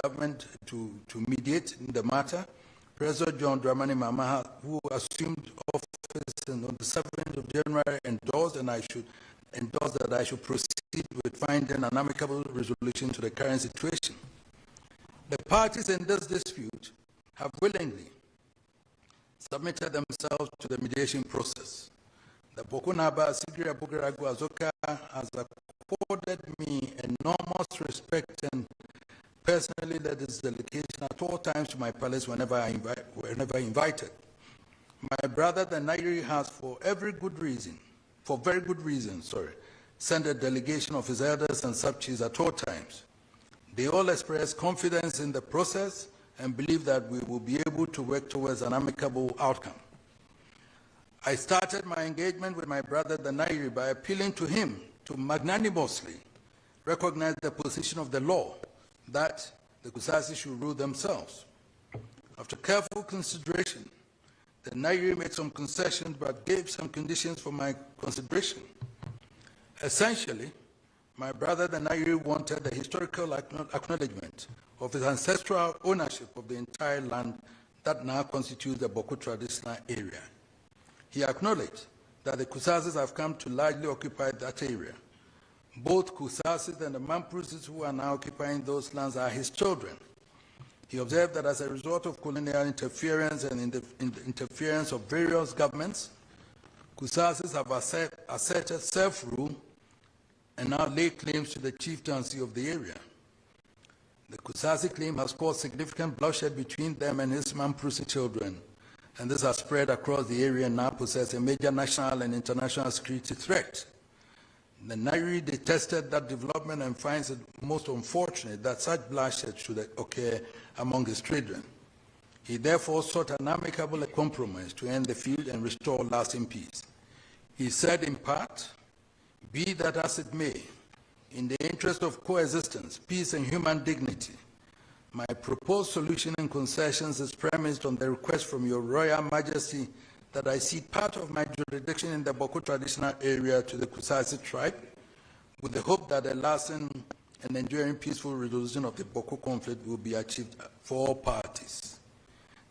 government to mediate in the matter. President John Dramani Mahama, who assumed office on the 7th of January, endorsed that I should proceed with finding an amicable resolution to the current situation. The parties in this dispute have willingly submitted themselves to the mediation process. The Bawku Sigiri Abugaragu Azoka has accorded me enormous respect and personally led this delegation at all times to my palace whenever invited. My brother, the Nairi, has for very good reason, sent a delegation of his elders and sub-chiefs at all times. They all expressed confidence in the process and believe that we will be able to work towards an amicable outcome. I started my engagement with my brother, the Nairi, by appealing to him to magnanimously recognize the position of the law that the Kusasi should rule themselves. After careful consideration, the Nairi made some concessions but gave some conditions for my consideration. Essentially, my brother, the Nairi, wanted the historical acknowledgement of his ancestral ownership of the entire land that now constitutes the Bawku traditional area. He acknowledged that the Kusasis have come to largely occupy that area. Both Kusasis and the Mamprusis who are now occupying those lands are his children. He observed that as a result of colonial interference and interference of various governments, Kusasis have asserted self-rule and now lay claims to the chieftaincy of the area. The Kusasi claim has caused significant bloodshed between them and his Mamprusi children, and this has spread across the area and now poses a major national and international security threat. The Nairi detested that development and finds it most unfortunate that such bloodshed should occur among his children. He therefore sought an amicable compromise to end the feud and restore lasting peace. He said in part, "Be that as it may, in the interest of coexistence, peace and human dignity, my proposed solution and concessions is premised on the request from your Royal Majesty that I cede part of my jurisdiction in the Bawku traditional area to the Kusasi tribe, with the hope that a lasting and enduring peaceful resolution of the Bawku conflict will be achieved for all parties."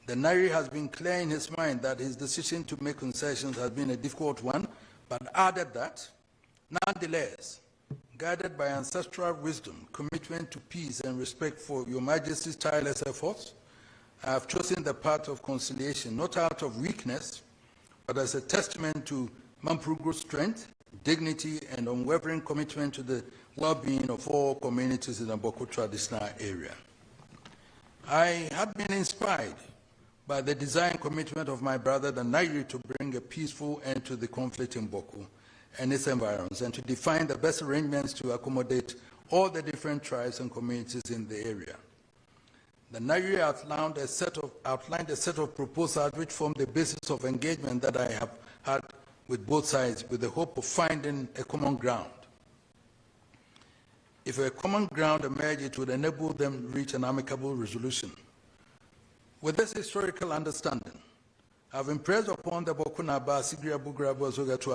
The Nairi has been clear in his mind that his decision to make concessions has been a difficult one, but added that, nonetheless, guided by ancestral wisdom, commitment to peace, and respect for Your Majesty's tireless efforts, I have chosen the path of conciliation, not out of weakness, but as a testament to Mamprugu's strength, dignity, and unwavering commitment to the well-being of all communities in the Bawku traditional area. I had been inspired by the desire and commitment of my brother, the Nairi, to bring a peaceful end to the conflict in Bawku and its environs, and to define the best arrangements to accommodate all the different tribes and communities in the area. The Nairi outlined a set of proposals which form the basis of engagement that I have had with both sides, with the hope of finding a common ground. If a common ground emerges, it would enable them to reach an amicable resolution. With this historical understanding, I have impressed upon the Bawku Sigiri Abugaragu Azoka to